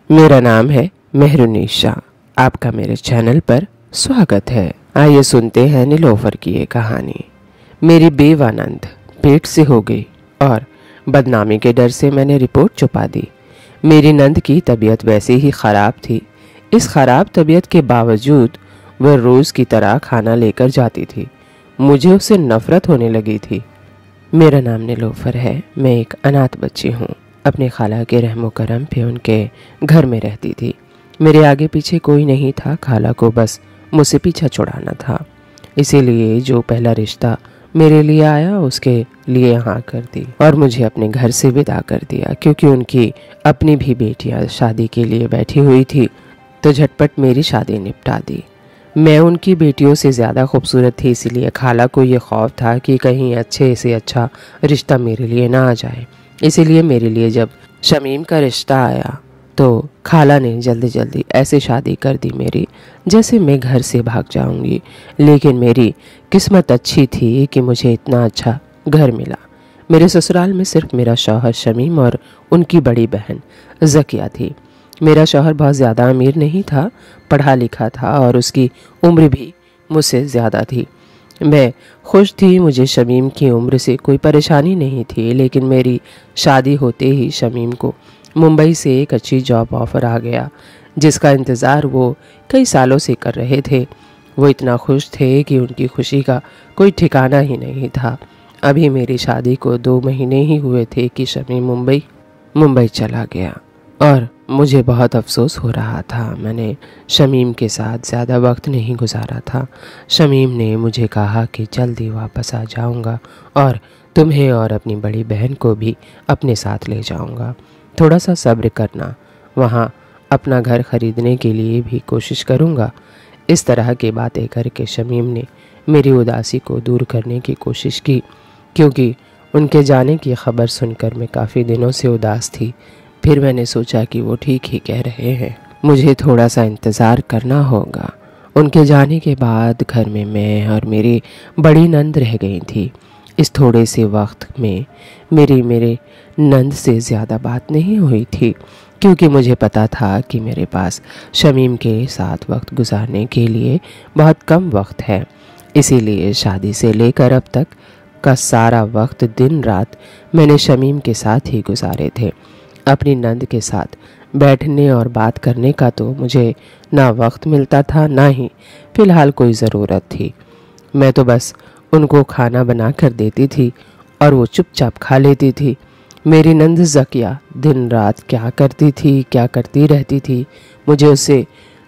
मेरा नाम है मेहरुनिशा। आपका मेरे चैनल पर स्वागत है। आइए सुनते हैं नीलोफर की ये कहानी। मेरी बेवा नंद पेट से हो गई और बदनामी के डर से मैंने रिपोर्ट छुपा दी। मेरी नंद की तबीयत वैसे ही ख़राब थी। इस ख़राब तबीयत के बावजूद वह रोज़ की तरह खाना लेकर जाती थी। मुझे उससे नफ़रत होने लगी थी। मेरा नाम नीलोफर है। मैं एक अनाथ बच्ची हूँ। अपने खाला के रहमो करम पे उनके घर में रहती थी। मेरे आगे पीछे कोई नहीं था। खाला को बस मुझसे पीछा छुड़ाना था। इसीलिए जो पहला रिश्ता मेरे लिए आया उसके लिए हाँ कर दी और मुझे अपने घर से विदा कर दिया। क्योंकि उनकी अपनी भी बेटियां शादी के लिए बैठी हुई थी तो झटपट मेरी शादी निपटा दी। मैं उनकी बेटियों से ज़्यादा खूबसूरत थी, इसीलिए खाला को ये खौफ था कि कहीं अच्छे से अच्छा रिश्ता मेरे लिए ना आ जाए। इसीलिए मेरे लिए जब शमीम का रिश्ता आया तो खाला ने जल्दी जल्दी ऐसे शादी कर दी मेरी जैसे मैं घर से भाग जाऊंगी। लेकिन मेरी किस्मत अच्छी थी कि मुझे इतना अच्छा घर मिला। मेरे ससुराल में सिर्फ मेरा शौहर शमीम और उनकी बड़ी बहन ज़किया थी। मेरा शौहर बहुत ज़्यादा अमीर नहीं था, पढ़ा लिखा था और उसकी उम्र भी मुझसे ज़्यादा थी। मैं खुश थी, मुझे शमीम की उम्र से कोई परेशानी नहीं थी। लेकिन मेरी शादी होते ही शमीम को मुंबई से एक अच्छी जॉब ऑफ़र आ गया जिसका इंतज़ार वो कई सालों से कर रहे थे। वो इतना खुश थे कि उनकी खुशी का कोई ठिकाना ही नहीं था। अभी मेरी शादी को 2 महीने ही हुए थे कि शमीम मुंबई चला गया और मुझे बहुत अफसोस हो रहा था। मैंने शमीम के साथ ज़्यादा वक्त नहीं गुजारा था। शमीम ने मुझे कहा कि जल्दी वापस आ जाऊंगा और तुम्हें और अपनी बड़ी बहन को भी अपने साथ ले जाऊंगा। थोड़ा सा सब्र करना, वहाँ अपना घर ख़रीदने के लिए भी कोशिश करूंगा। इस तरह की बातें करके शमीम ने मेरी उदासी को दूर करने की कोशिश की, क्योंकि उनके जाने की खबर सुनकर मैं काफ़ी दिनों से उदास थी। फिर मैंने सोचा कि वो ठीक ही कह रहे हैं, मुझे थोड़ा सा इंतज़ार करना होगा। उनके जाने के बाद घर में मैं और मेरी बड़ी नंद रह गई थी। इस थोड़े से वक्त में मेरे नंद से ज़्यादा बात नहीं हुई थी, क्योंकि मुझे पता था कि मेरे पास शमीम के साथ वक्त गुजारने के लिए बहुत कम वक्त है। इसीलिए शादी से लेकर अब तक का सारा वक्त दिन रात मैंने शमीम के साथ ही गुजारे थे। अपनी नंद के साथ बैठने और बात करने का तो मुझे ना वक्त मिलता था, ना ही फ़िलहाल कोई ज़रूरत थी। मैं तो बस उनको खाना बना कर देती थी और वो चुपचाप खा लेती थी। मेरी नंद ज़किया दिन रात क्या करती थी, क्या करती रहती थी, मुझे उससे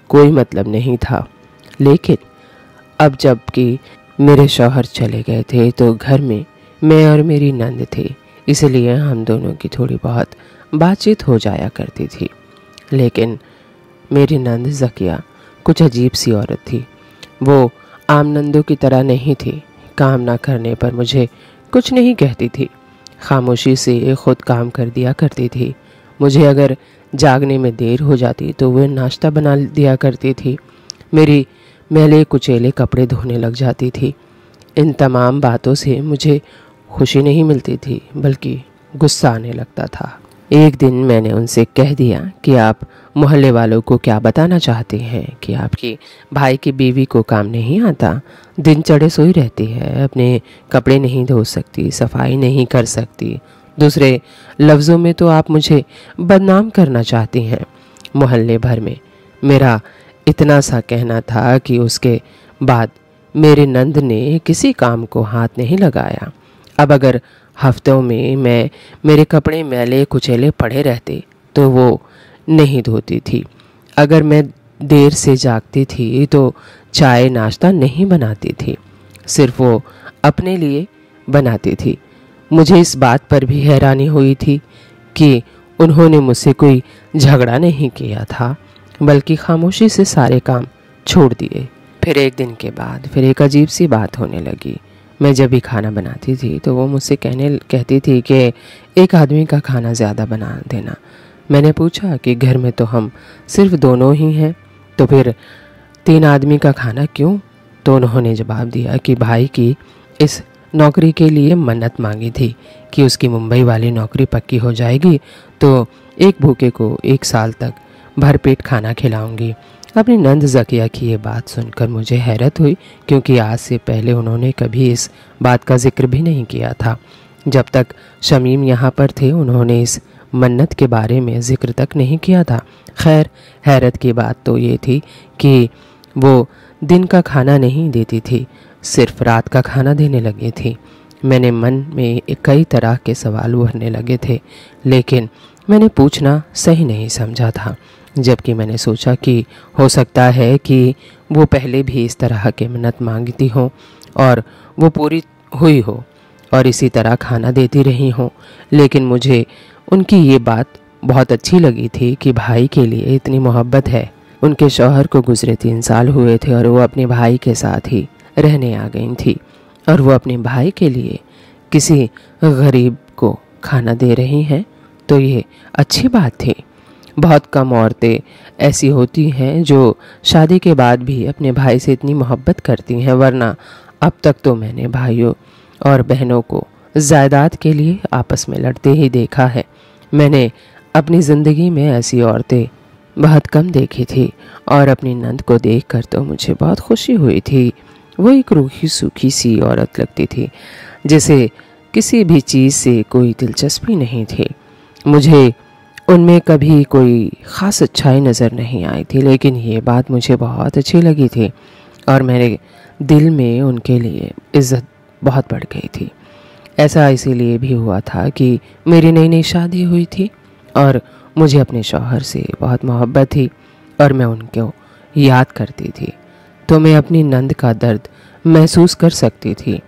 कोई मतलब नहीं था। लेकिन अब जबकि मेरे शौहर चले गए थे तो घर में मैं और मेरी नंद थे, इसलिए हम दोनों की थोड़ी बहुत बातचीत हो जाया करती थी। लेकिन मेरी नंद ज़किया कुछ अजीब सी औरत थी। वो आम नंदों की तरह नहीं थी। काम ना करने पर मुझे कुछ नहीं कहती थी, खामोशी से खुद काम कर दिया करती थी। मुझे अगर जागने में देर हो जाती तो वह नाश्ता बना दिया करती थी। मेरी मैले कुचेले कपड़े धोने लग जाती थी। इन तमाम बातों से मुझे खुशी नहीं मिलती थी, बल्कि गुस्सा आने लगता था। एक दिन मैंने उनसे कह दिया कि आप मोहल्ले वालों को क्या बताना चाहते हैं कि आपकी भाई की बीवी को काम नहीं आता, दिन चढ़े सोई रहती है, अपने कपड़े नहीं धो सकती, सफाई नहीं कर सकती। दूसरे लफ्ज़ों में तो आप मुझे बदनाम करना चाहती हैं। मोहल्ले भर में मेरा इतना सा कहना था कि उसके बाद मेरे नंद ने किसी काम को हाथ नहीं लगाया। अब अगर हफ्तों में मेरे कपड़े मैले कुचेले पड़े रहते तो वो नहीं धोती थी। अगर मैं देर से जागती थी तो चाय नाश्ता नहीं बनाती थी, सिर्फ वो अपने लिए बनाती थी। मुझे इस बात पर भी हैरानी हुई थी कि उन्होंने मुझसे कोई झगड़ा नहीं किया था, बल्कि खामोशी से सारे काम छोड़ दिए। फिर एक दिन के बाद फिर एक अजीब सी बात होने लगी। मैं जब भी खाना बनाती थी तो वो मुझसे कहती थी कि एक आदमी का खाना ज़्यादा बना देना। मैंने पूछा कि घर में तो हम सिर्फ दोनों ही हैं, तो फिर 3 आदमी का खाना क्यों? तो उन्होंने जवाब दिया कि भाई की इस नौकरी के लिए मन्नत मांगी थी कि उसकी मुंबई वाली नौकरी पक्की हो जाएगी तो एक भूखे को 1 साल तक भरपेट खाना खिलाऊंगी। अपनी नंद ज़किया की ये बात सुनकर मुझे हैरत हुई, क्योंकि आज से पहले उन्होंने कभी इस बात का जिक्र भी नहीं किया था। जब तक शमीम यहाँ पर थे उन्होंने इस मन्नत के बारे में जिक्र तक नहीं किया था। खैर, हैरत की बात तो ये थी कि वो दिन का खाना नहीं देती थी, सिर्फ रात का खाना देने लगी थी। मैंने मन में कई तरह के सवाल उभरने लगे थे, लेकिन मैंने पूछना सही नहीं समझा था, जबकि मैंने सोचा कि हो सकता है कि वो पहले भी इस तरह के मन्नत मांगती हों और वो पूरी हुई हो और इसी तरह खाना देती रही हों। लेकिन मुझे उनकी ये बात बहुत अच्छी लगी थी कि भाई के लिए इतनी मोहब्बत है। उनके शौहर को गुजरे 3 साल हुए थे और वो अपने भाई के साथ ही रहने आ गई थी, और वो अपने भाई के लिए किसी गरीब को खाना दे रही हैं, तो ये अच्छी बात थी। बहुत कम औरतें ऐसी होती हैं जो शादी के बाद भी अपने भाई से इतनी मोहब्बत करती हैं, वरना अब तक तो मैंने भाइयों और बहनों को जायदाद के लिए आपस में लड़ते ही देखा है। मैंने अपनी ज़िंदगी में ऐसी औरतें बहुत कम देखी थी, और अपनी नंद को देखकर तो मुझे बहुत खुशी हुई थी। वो एक रूखी सूखी सी औरत लगती थी, जिसे किसी भी चीज़ से कोई दिलचस्पी नहीं थी। मुझे उनमें कभी कोई ख़ास अच्छाई नज़र नहीं आई थी, लेकिन ये बात मुझे बहुत अच्छी लगी थी और मेरे दिल में उनके लिए इज़्ज़त बहुत बढ़ गई थी। ऐसा इसीलिए भी हुआ था कि मेरी नई नई शादी हुई थी और मुझे अपने शौहर से बहुत मोहब्बत थी और मैं उनको याद करती थी, तो मैं अपनी नंद का दर्द महसूस कर सकती थी।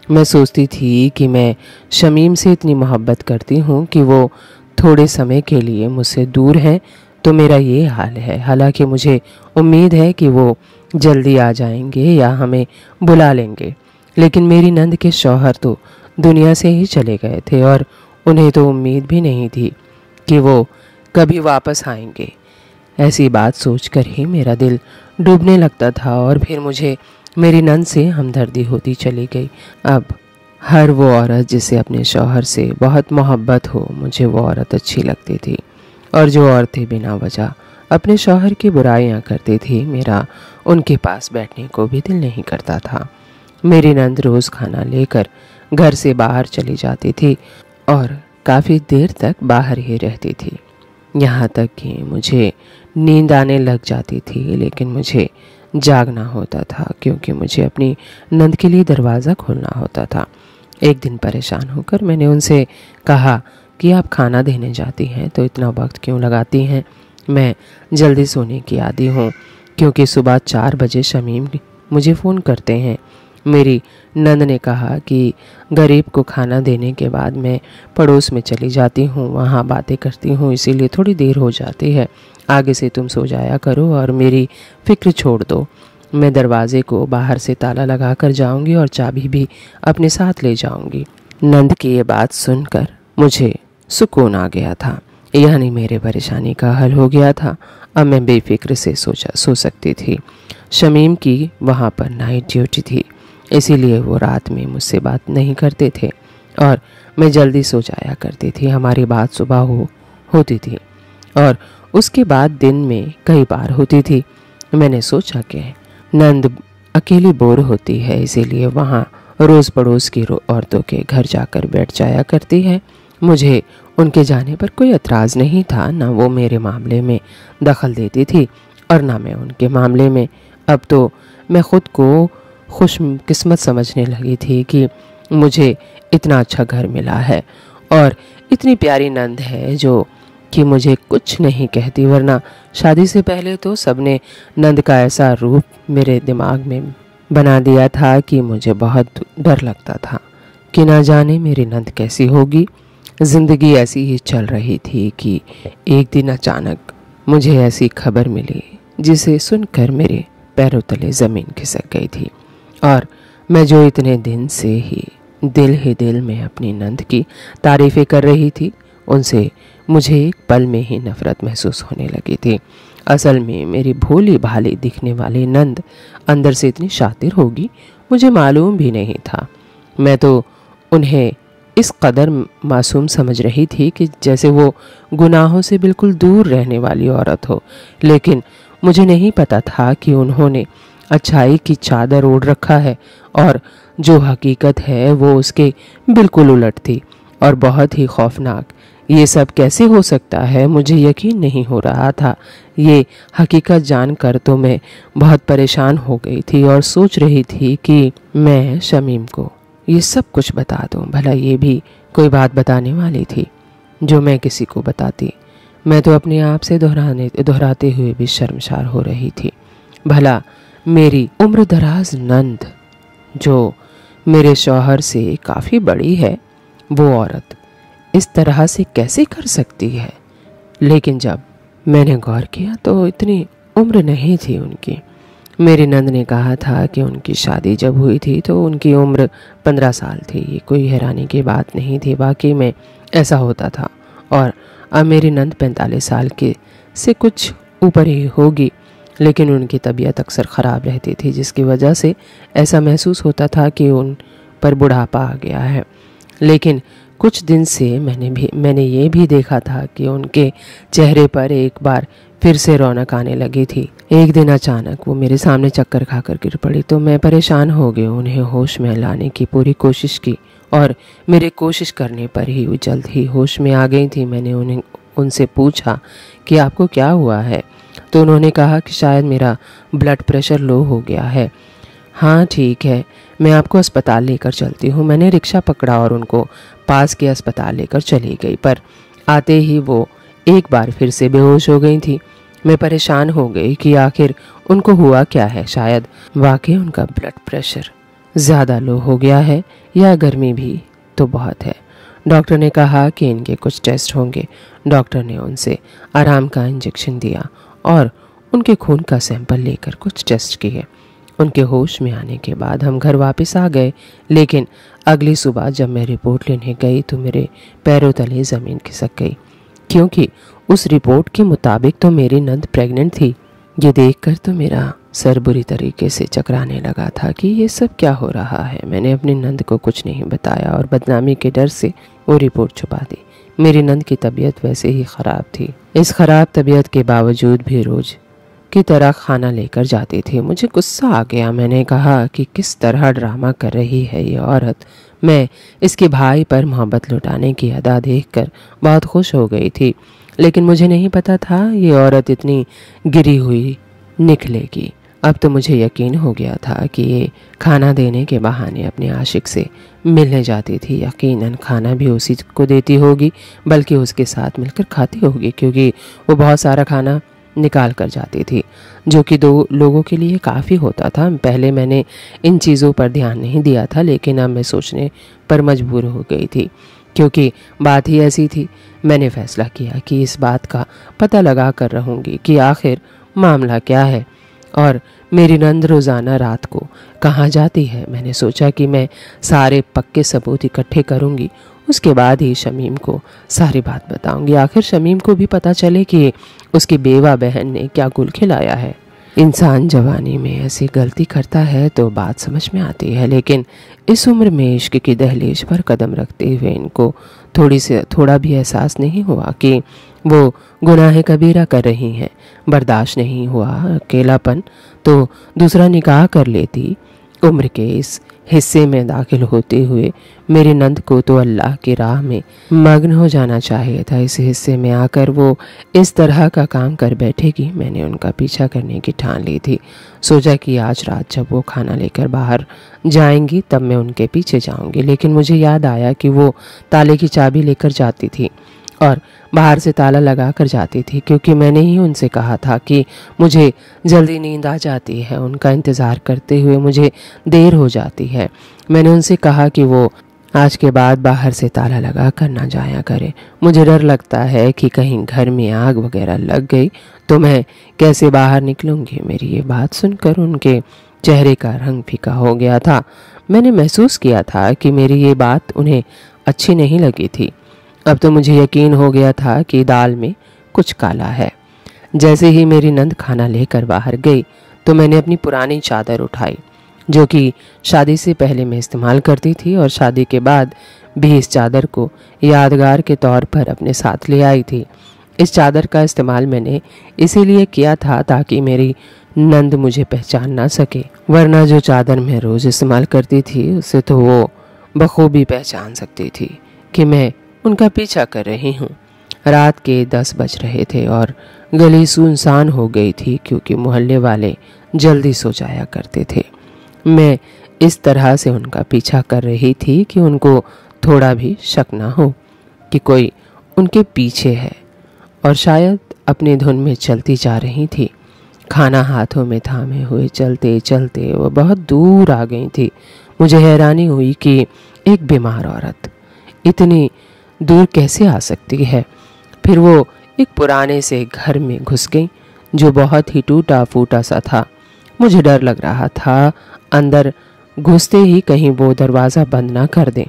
मैं सोचती थी कि मैं शमीम से इतनी मोहब्बत करती हूँ कि वो थोड़े समय के लिए मुझसे दूर हैं, तो मेरा ये हाल है। हालांकि मुझे उम्मीद है कि वो जल्दी आ जाएंगे या हमें बुला लेंगे, लेकिन मेरी नंद के शौहर तो दुनिया से ही चले गए थे और उन्हें तो उम्मीद भी नहीं थी कि वो कभी वापस आएंगे। ऐसी बात सोचकर ही मेरा दिल डूबने लगता था और फिर मुझे मेरी नंद से हमदर्दी होती चली गई। अब हर वो औरत जिसे अपने शौहर से बहुत मोहब्बत हो, मुझे वो औरत अच्छी लगती थी, और जो औरतें बिना वजह अपने शौहर की बुराइयां करती थी, मेरा उनके पास बैठने को भी दिल नहीं करता था। मेरी नंद रोज़ खाना लेकर घर से बाहर चली जाती थी और काफ़ी देर तक बाहर ही रहती थी, यहाँ तक कि मुझे नींद आने लग जाती थी, लेकिन मुझे जागना होता था क्योंकि मुझे अपनी नंद के लिए दरवाज़ा खोलना होता था। एक दिन परेशान होकर मैंने उनसे कहा कि आप खाना देने जाती हैं तो इतना वक्त क्यों लगाती हैं? मैं जल्दी सोने की आदी हूँ, क्योंकि सुबह 4 बजे शमीम मुझे फ़ोन करते हैं। मेरी नंद ने कहा कि गरीब को खाना देने के बाद मैं पड़ोस में चली जाती हूँ, वहाँ बातें करती हूँ, इसीलिए थोड़ी देर हो जाती है। आगे से तुम सो जाया करो और मेरी फ़िक्र छोड़ दो। मैं दरवाज़े को बाहर से ताला लगा कर जाऊँगी और चाबी भी अपने साथ ले जाऊँगी। नंद की ये बात सुनकर मुझे सुकून आ गया था, यानी मेरे परेशानी का हल हो गया था। अब मैं बेफिक्र से सो सकती थी। शमीम की वहाँ पर नाइट ड्यूटी थी, इसीलिए वो रात में मुझसे बात नहीं करते थे और मैं जल्दी सो जाया करती थी। हमारी बात सुबह होती थी और उसके बाद दिन में कई बार होती थी। मैंने सोचा कि नंद अकेली बोर होती है, इसीलिए वहाँ रोज़ पड़ोस की औरतों के घर जाकर बैठ जाया करती है। मुझे उनके जाने पर कोई एतराज़ नहीं था, ना वो मेरे मामले में दखल देती थी और ना मैं उनके मामले में। अब तो मैं ख़ुद को खुशकिस्मत समझने लगी थी कि मुझे इतना अच्छा घर मिला है और इतनी प्यारी नंद है जो कि मुझे कुछ नहीं कहती, वरना शादी से पहले तो सबने नंद का ऐसा रूप मेरे दिमाग में बना दिया था कि मुझे बहुत डर लगता था कि ना जाने मेरी नंद कैसी होगी। ज़िंदगी ऐसी ही चल रही थी कि एक दिन अचानक मुझे ऐसी खबर मिली जिसे सुनकर मेरे पैरों तले ज़मीन खिसक गई थी, और मैं जो इतने दिन से ही दिल में अपनी नंद की तारीफ़ें कर रही थी, उनसे मुझे एक पल में ही नफ़रत महसूस होने लगी थी। असल में मेरी भोली भाली दिखने वाली नंद अंदर से इतनी शातिर होगी मुझे मालूम भी नहीं था। मैं तो उन्हें इस कदर मासूम समझ रही थी कि जैसे वो गुनाहों से बिल्कुल दूर रहने वाली औरत हो। लेकिन मुझे नहीं पता था कि उन्होंने अच्छाई की चादर ओढ़ रखा है और जो हकीकत है वो उसके बिल्कुल उलट थी और बहुत ही खौफनाक। ये सब कैसे हो सकता है, मुझे यकीन नहीं हो रहा था। ये हकीकत जानकर तो मैं बहुत परेशान हो गई थी और सोच रही थी कि मैं शमीम को ये सब कुछ बता दूं। भला ये भी कोई बात बताने वाली थी जो मैं किसी को बताती। मैं तो अपने आप से दोहराते हुए भी शर्मसार हो रही थी। भला मेरी उम्र दराज नंद, जो मेरे शौहर से काफ़ी बड़ी है, वो औरत इस तरह से कैसे कर सकती है? लेकिन जब मैंने गौर किया तो इतनी उम्र नहीं थी उनकी। मेरी नंद ने कहा था कि उनकी शादी जब हुई थी तो उनकी उम्र 15 साल थी। ये कोई हैरानी की बात नहीं थी, वाकई में ऐसा होता था। और अब मेरी नंद 45 साल के से कुछ ऊपर ही होगी, लेकिन उनकी तबीयत अक्सर ख़राब रहती थी, जिसकी वजह से ऐसा महसूस होता था कि उन पर बुढ़ापा आ गया है। लेकिन कुछ दिन से मैंने ये भी देखा था कि उनके चेहरे पर एक बार फिर से रौनक आने लगी थी। एक दिन अचानक वो मेरे सामने चक्कर खाकर गिर पड़ी तो मैं परेशान हो गई। उन्हें होश में लाने की पूरी कोशिश की और मेरे कोशिश करने पर ही वो जल्द ही होश में आ गई थी। मैंने उनसे पूछा कि आपको क्या हुआ है, तो उन्होंने कहा कि शायद मेरा ब्लड प्रेशर लो हो गया है। हाँ ठीक है, मैं आपको अस्पताल लेकर चलती हूँ। मैंने रिक्शा पकड़ा और उनको पास के अस्पताल लेकर चली गई, पर आते ही वो एक बार फिर से बेहोश हो गई थी। मैं परेशान हो गई कि आखिर उनको हुआ क्या है। शायद वाकई उनका ब्लड प्रेशर ज़्यादा लो हो गया है या गर्मी भी तो बहुत है। डॉक्टर ने कहा कि इनके कुछ टेस्ट होंगे। डॉक्टर ने उनसे आराम का इंजेक्शन दिया और उनके खून का सैंपल लेकर कुछ टेस्ट किए। उनके होश में आने के बाद हम घर वापस आ गए, लेकिन अगली सुबह जब मैं रिपोर्ट लेने गई तो मेरे पैरों तले ज़मीन खिसक गई, क्योंकि उस रिपोर्ट के मुताबिक तो मेरी नंद प्रेग्नेंट थी। ये देखकर तो मेरा सर बुरी तरीके से चकराने लगा था कि ये सब क्या हो रहा है। मैंने अपनी नंद को कुछ नहीं बताया और बदनामी के डर से वो रिपोर्ट छुपा दी। मेरी नंद की तबीयत वैसे ही ख़राब थी। इस ख़राब तबीयत के बावजूद भी रोज़ की तरह खाना लेकर जाती थी। मुझे गुस्सा आ गया। मैंने कहा कि किस तरह ड्रामा कर रही है ये औरत। मैं इसके भाई पर मोहब्बत लुटाने की अदा देखकर बहुत खुश हो गई थी, लेकिन मुझे नहीं पता था ये औरत इतनी गिरी हुई निकलेगी। अब तो मुझे यकीन हो गया था कि ये खाना देने के बहाने अपने आशिक से मिलने जाती थी। यकीनन खाना भी उसी को देती होगी, बल्कि उसके साथ मिलकर खाती होगी, क्योंकि वो बहुत सारा खाना निकाल कर जाती थी, जो कि 2 लोगों के लिए काफ़ी होता था। पहले मैंने इन चीज़ों पर ध्यान नहीं दिया था, लेकिन अब मैं सोचने पर मजबूर हो गई थी, क्योंकि बात ही ऐसी थी। मैंने फैसला किया कि इस बात का पता लगा कर रहूँगी कि आखिर मामला क्या है और मेरी नंद रोज़ाना रात को कहाँ जाती है। मैंने सोचा कि मैं सारे पक्के सबूत इकट्ठे करूँगी, उसके बाद ही शमीम को सारी बात बताऊंगी। आखिर शमीम को भी पता चले कि उसकी बेवा बहन ने क्या गुल खिलाया है। इंसान जवानी में ऐसी गलती करता है तो बात समझ में आती है, लेकिन इस उम्र में इश्क की दहलीज पर कदम रखते हुए इनको थोड़ा भी एहसास नहीं हुआ कि वो गुनाह कबीरा कर रही हैं। बर्दाश्त नहीं हुआ अकेलापन तो दूसरा निकाह कर लेती। उम्र के इस हिस्से में दाखिल होते हुए मेरी नंद को तो अल्लाह की राह में मग्न हो जाना चाहिए था। इस हिस्से में आकर वो इस तरह का काम कर बैठेगी। मैंने उनका पीछा करने की ठान ली थी। सोचा कि आज रात जब वो खाना लेकर बाहर जाएंगी तब मैं उनके पीछे जाऊंगी, लेकिन मुझे याद आया कि वो ताले की चाबी लेकर जाती थी और बाहर से ताला लगा कर जाती थी, क्योंकि मैंने ही उनसे कहा था कि मुझे जल्दी नींद आ जाती है। उनका इंतज़ार करते हुए मुझे देर हो जाती है। मैंने उनसे कहा कि वो आज के बाद बाहर से ताला लगा कर ना जाया करे। मुझे डर लगता है कि कहीं घर में आग वगैरह लग गई तो मैं कैसे बाहर निकलूंगी। मेरी ये बात सुनकर उनके चेहरे का रंग फीका हो गया था। मैंने महसूस किया था कि मेरी ये बात उन्हें अच्छी नहीं लगी थी। अब तो मुझे यकीन हो गया था कि दाल में कुछ काला है। जैसे ही मेरी नंद खाना लेकर बाहर गई तो मैंने अपनी पुरानी चादर उठाई जो कि शादी से पहले मैं इस्तेमाल करती थी और शादी के बाद भी इस चादर को यादगार के तौर पर अपने साथ ले आई थी। इस चादर का इस्तेमाल मैंने इसीलिए किया था ताकि मेरी नंद मुझे पहचान ना सके, वरना जो चादर मैं रोज़ इस्तेमाल करती थी उससे तो वो बखूबी पहचान सकती थी कि मैं उनका पीछा कर रही हूँ। रात के 10 बज रहे थे और गली सुनसान हो गई थी क्योंकि मोहल्ले वाले जल्दी सो जाया करते थे। मैं इस तरह से उनका पीछा कर रही थी कि उनको थोड़ा भी शक ना हो कि कोई उनके पीछे है, और शायद अपनी धुन में चलती जा रही थी। खाना हाथों में थामे हुए चलते चलते वो बहुत दूर आ गई थी। मुझे हैरानी हुई कि एक बीमार औरत इतनी दूर कैसे आ सकती है। फिर वो एक पुराने से घर में घुस गई जो बहुत ही टूटा फूटा सा था। मुझे डर लग रहा था अंदर घुसते ही कहीं वो दरवाज़ा बंद ना कर दे,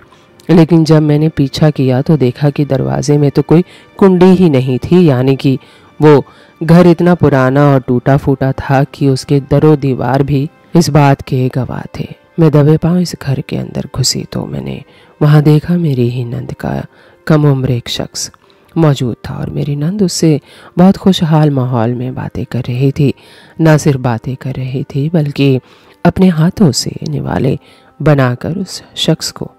लेकिन जब मैंने पीछा किया तो देखा कि दरवाजे में तो कोई कुंडी ही नहीं थी, यानी कि वो घर इतना पुराना और टूटा फूटा था कि उसके दरो दीवार भी इस बात के गवाह थे। मैं दबे पांव इस घर के अंदर घुसी तो मैंने वहां देखा मेरी ही नंद का कम उम्र एक शख्स मौजूद था और मेरी नंद उससे बहुत खुशहाल माहौल में बातें कर रही थी। न सिर्फ बातें कर रही थी बल्कि अपने हाथों से निवाले बनाकर उस शख्स को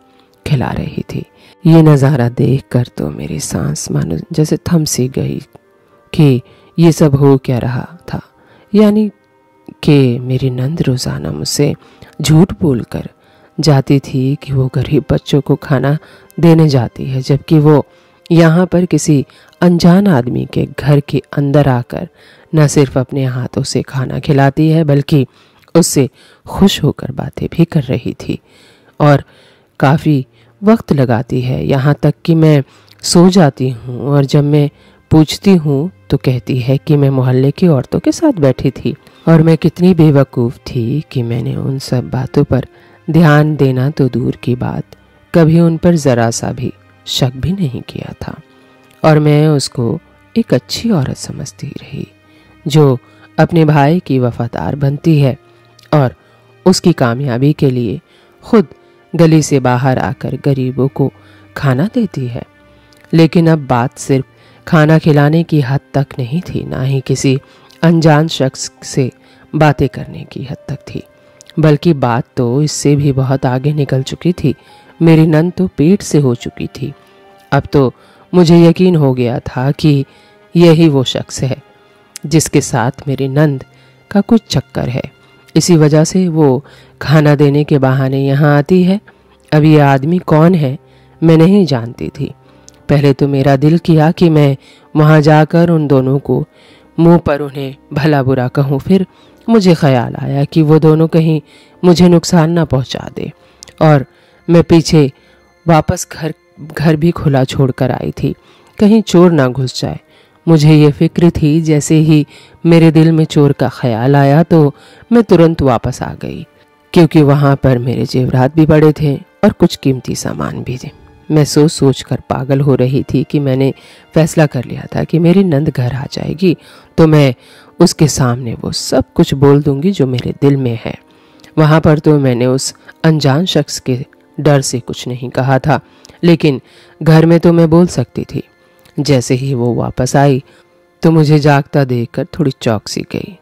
खिला रही थी। ये नज़ारा देखकर तो मेरी सांस मानो जैसे थम सी गई कि ये सब हो क्या रहा था। यानी कि मेरी नंद रोज़ाना मुझसे झूठ बोलकर जाती थी कि वो गरीब बच्चों को खाना देने जाती है, जबकि वो यहाँ पर किसी अनजान आदमी के घर के अंदर आकर न सिर्फ अपने हाथों से खाना खिलाती है बल्कि उससे खुश होकर बातें भी कर रही थी और काफ़ी वक्त लगाती है। यहाँ तक कि मैं सो जाती हूँ और जब मैं पूछती हूँ तो कहती है कि मैं मोहल्ले की औरतों के साथ बैठी थी। और मैं कितनी बेवकूफ़ थी कि मैंने उन सब बातों पर ध्यान देना तो दूर की बात, कभी उन पर ज़रा सा भी शक भी नहीं किया था। और मैं उसको एक अच्छी औरत समझती रही जो अपने भाई की वफादार बनती है और उसकी कामयाबी के लिए खुद गली से बाहर आकर गरीबों को खाना देती है। लेकिन अब बात सिर्फ खाना खिलाने की हद तक नहीं थी, ना ही किसी अनजान शख्स से बातें करने की हद तक थी, बल्कि बात तो इससे भी बहुत आगे निकल चुकी थी। मेरी नंद तो पेट से हो चुकी थी। अब तो मुझे यकीन हो गया था कि यही वो शख्स है जिसके साथ मेरी नंद का कुछ चक्कर है। इसी वजह से वो खाना देने के बहाने यहाँ आती है। अब ये आदमी कौन है मैं नहीं जानती थी। पहले तो मेरा दिल किया कि मैं वहाँ जाकर उन दोनों को मुंह पर उन्हें भला बुरा कहूँ। फिर मुझे ख्याल आया कि वो दोनों कहीं मुझे नुकसान ना पहुँचा दे, और मैं पीछे वापस घर भी खुला छोड़कर आई थी, कहीं चोर ना घुस जाए। मुझे ये फिक्र थी। जैसे ही मेरे दिल में चोर का ख्याल आया तो मैं तुरंत वापस आ गई, क्योंकि वहाँ पर मेरे जेवरात भी पड़े थे और कुछ कीमती सामान भी थे। मैं सोच सोच कर पागल हो रही थी कि मैंने फैसला कर लिया था कि मेरी नंद घर आ जाएगी तो मैं उसके सामने वो सब कुछ बोल दूंगी जो मेरे दिल में है। वहाँ पर तो मैंने उस अनजान शख्स के डर से कुछ नहीं कहा था, लेकिन घर में तो मैं बोल सकती थी। जैसे ही वो वापस आई तो मुझे जागता देखकर थोड़ी चौंक सी गई।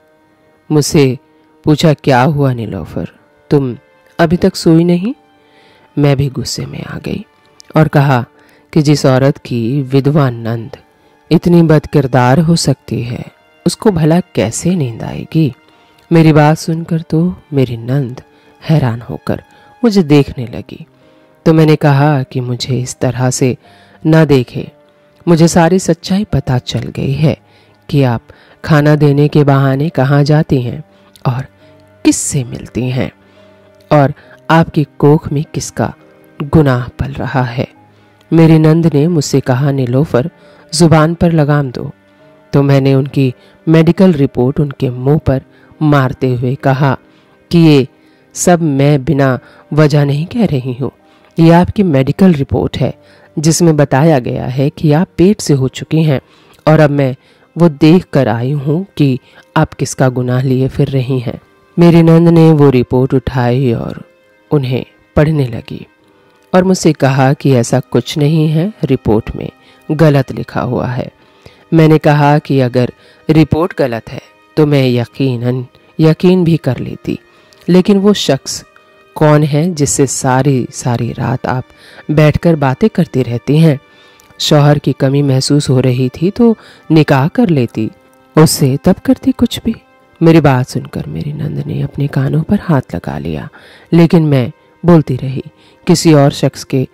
मुझसे पूछा, क्या हुआ नीलोफर, तुम अभी तक सोई नहीं? मैं भी गुस्से में आ गई और कहा कि जिस औरत की विधवा नंद इतनी बदकिरदार हो सकती है उसको भला कैसे नींद आएगी। मेरी बात सुनकर तो मेरी नंद हैरान होकर मुझे देखने लगी, तो मैंने कहा कि मुझे इस तरह से न देखे। मुझे सारी सच्चाई पता चल गई है कि आप खाना देने के बहाने कहाँ जाती हैं और किससे मिलती हैं, और आपकी कोख में किसका गुनाह पल रहा है। मेरी नंद ने मुझसे कहा, नीलोफर जुबान पर लगाम दो। तो मैंने उनकी मेडिकल रिपोर्ट उनके मुंह पर मारते हुए कहा कि ये सब मैं बिना वजह नहीं कह रही हूँ। ये आपकी मेडिकल रिपोर्ट है जिसमें बताया गया है कि आप पेट से हो चुकी हैं, और अब मैं वो देख कर आई हूँ कि आप किसका गुनाह लिए फिर रही हैं। मेरी नंद ने वो रिपोर्ट उठाई और उन्हें पढ़ने लगी और मुझसे कहा कि ऐसा कुछ नहीं है, रिपोर्ट में गलत लिखा हुआ है। मैंने कहा कि अगर रिपोर्ट गलत है तो मैं यकीन भी कर लेती, लेकिन वो शख्स कौन है जिससे सारी सारी रात आप बैठकर बातें करती रहती हैं? शौहर की कमी महसूस हो रही थी तो निकाह कर लेती उससे, तब करती कुछ भी। मेरी बात सुनकर मेरी नंद ने अपने कानों पर हाथ लगा लिया, लेकिन मैं बोलती रही, किसी और शख्स के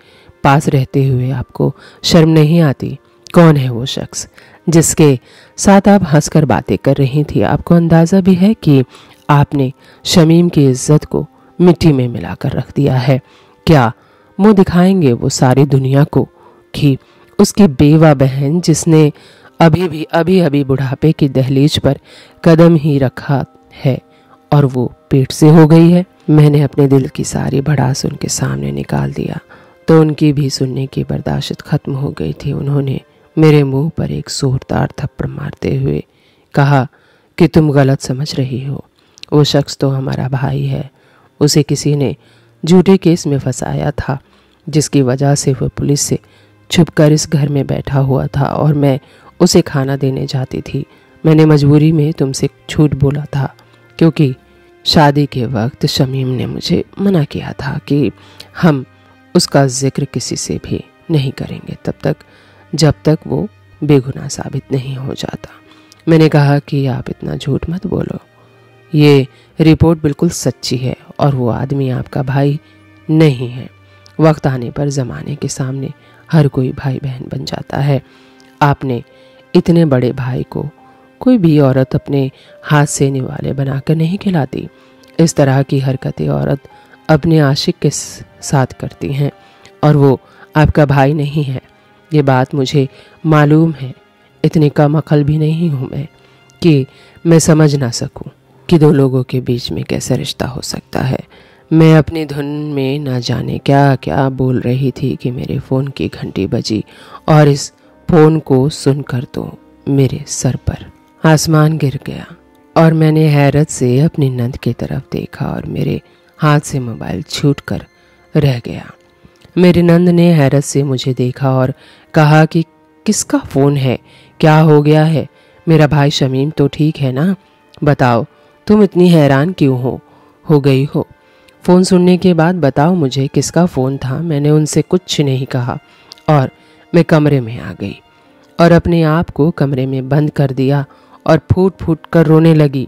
पास रहते हुए आपको शर्म नहीं आती? कौन है वो शख्स जिसके साथ आप हंसकर बातें कर रही थी? आपको अंदाज़ा भी है कि आपने शमीम की इज्जत को मिट्टी में मिलाकर रख दिया है? क्या मुंह दिखाएंगे वो सारी दुनिया को कि उसकी बेवा बहन, जिसने अभी अभी बुढ़ापे की दहलीज पर कदम ही रखा है और वो पेट से हो गई है? मैंने अपने दिल की सारी भड़ास उनके सामने निकाल दिया तो उनकी भी सुनने की बर्दाश्त खत्म हो गई थी। उन्होंने मेरे मुंह पर एक जोरदार थप्पड़ मारते हुए कहा कि तुम गलत समझ रही हो, वो शख्स तो हमारा भाई है। उसे किसी ने झूठे केस में फंसाया था, जिसकी वजह से वह पुलिस से छुपकर इस घर में बैठा हुआ था और मैं उसे खाना देने जाती थी। मैंने मजबूरी में तुमसे झूठ बोला था, क्योंकि शादी के वक्त शमीम ने मुझे मना किया था कि हम उसका जिक्र किसी से भी नहीं करेंगे जब तक वो बेगुनाह साबित नहीं हो जाता। मैंने कहा कि आप इतना झूठ मत बोलो, ये रिपोर्ट बिल्कुल सच्ची है और वो आदमी आपका भाई नहीं है। वक्त आने पर ज़माने के सामने हर कोई भाई बहन बन जाता है। आपने इतने बड़े भाई को कोई भी औरत अपने हाथ से निवाले बनाकर नहीं खिलाती। इस तरह की हरकतें औरत अपने आशिक के साथ करती हैं और वो आपका भाई नहीं है। ये बात मुझे मालूम है। इतनी कम अकल भी नहीं हूँ मैं कि मैं समझ ना सकूं कि दो लोगों के बीच में कैसा रिश्ता हो सकता है। मैं अपनी धुन में न जाने क्या क्या बोल रही थी कि मेरे फ़ोन की घंटी बजी और इस फ़ोन को सुनकर तो मेरे सर पर आसमान गिर गया और मैंने हैरत से अपनी नंद की तरफ देखा और मेरे हाथ से मोबाइल छूट कर रह गया। मेरी नंद ने हैरत से मुझे देखा और कहा कि किसका फ़ोन है, क्या हो गया है? मेरा भाई शमीम तो ठीक है ना? बताओ, तुम इतनी हैरान क्यों हो गई हो? फ़ोन सुनने के बाद बताओ मुझे किसका फ़ोन था। मैंने उनसे कुछ नहीं कहा और मैं कमरे में आ गई और अपने आप को कमरे में बंद कर दिया और फूट फूट कर रोने लगी।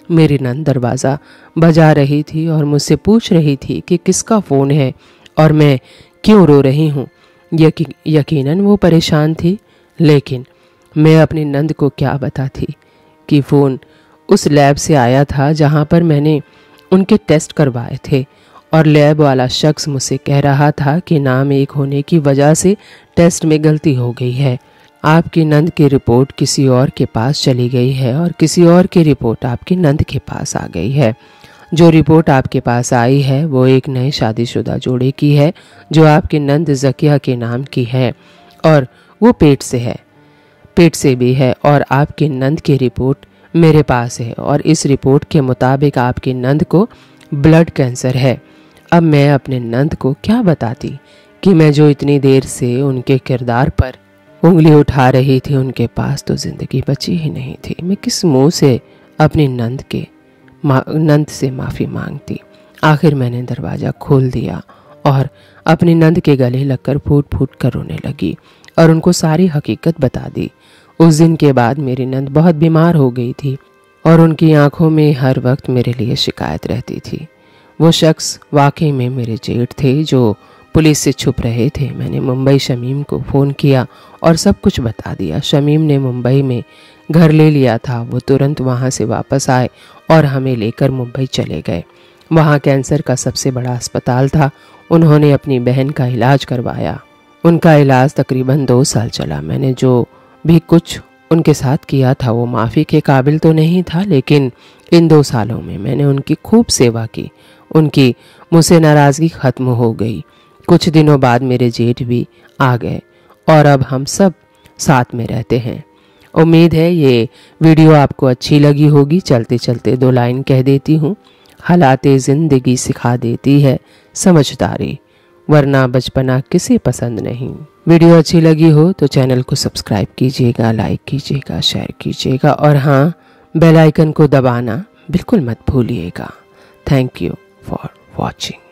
मेरी नंद दरवाज़ा बजा रही थी और मुझसे पूछ रही थी कि किसका फ़ोन है और मैं क्यों रो रही हूँ। यकीनन वो परेशान थी, लेकिन मैं अपनी नंद को क्या बताती कि फ़ोन उस लैब से आया था जहाँ पर मैंने उनके टेस्ट करवाए थे और लैब वाला शख्स मुझसे कह रहा था कि नाम एक होने की वजह से टेस्ट में गलती हो गई है। आपकी नंद की रिपोर्ट किसी और के पास चली गई है और किसी और की रिपोर्ट आपकी नंद के पास आ गई है। जो रिपोर्ट आपके पास आई है वो एक नए शादीशुदा जोड़े की है जो आपकी नंद ज़किया के नाम की है और वो पेट से भी है और आपकी नंद की रिपोर्ट मेरे पास है और इस रिपोर्ट के मुताबिक आपकी नंद को ब्लड कैंसर है। अब मैं अपने नंद को क्या बताती कि मैं जो इतनी देर से उनके किरदार पर उंगली उठा रही थी, उनके पास तो ज़िंदगी बची ही नहीं थी। मैं किस मुंह से अपनी नंद से माफ़ी मांगती। आखिर मैंने दरवाज़ा खोल दिया और अपनी नंद के गले लगकर फूट फूट कर रोने लगी और उनको सारी हकीकत बता दी। उस दिन के बाद मेरी नंद बहुत बीमार हो गई थी और उनकी आंखों में हर वक्त मेरे लिए शिकायत रहती थी। वो शख्स वाकई में मेरे जेठ थे जो पुलिस से छुप रहे थे। मैंने मुंबई शमीम को फ़ोन किया और सब कुछ बता दिया। शमीम ने मुंबई में घर ले लिया था। वो तुरंत वहाँ से वापस आए और हमें लेकर मुंबई चले गए। वहाँ कैंसर का सबसे बड़ा अस्पताल था। उन्होंने अपनी बहन का इलाज करवाया। उनका इलाज तकरीबन 2 साल चला। मैंने जो भी कुछ उनके साथ किया था वो माफ़ी के काबिल तो नहीं था, लेकिन इन 2 सालों में मैंने उनकी खूब सेवा की। उनकी मुझसे नाराज़गी ख़त्म हो गई। कुछ दिनों बाद मेरे जेठ भी आ गए और अब हम सब साथ में रहते हैं। उम्मीद है ये वीडियो आपको अच्छी लगी होगी। चलते चलते 2 लाइन कह देती हूँ। हालाते ज़िंदगी सिखा देती है समझदारी, वरना बचपना किसे पसंद नहीं। वीडियो अच्छी लगी हो तो चैनल को सब्सक्राइब कीजिएगा, लाइक कीजिएगा, शेयर कीजिएगा और हाँ, बेल आइकन को दबाना बिल्कुल मत भूलिएगा। Thank you for watching.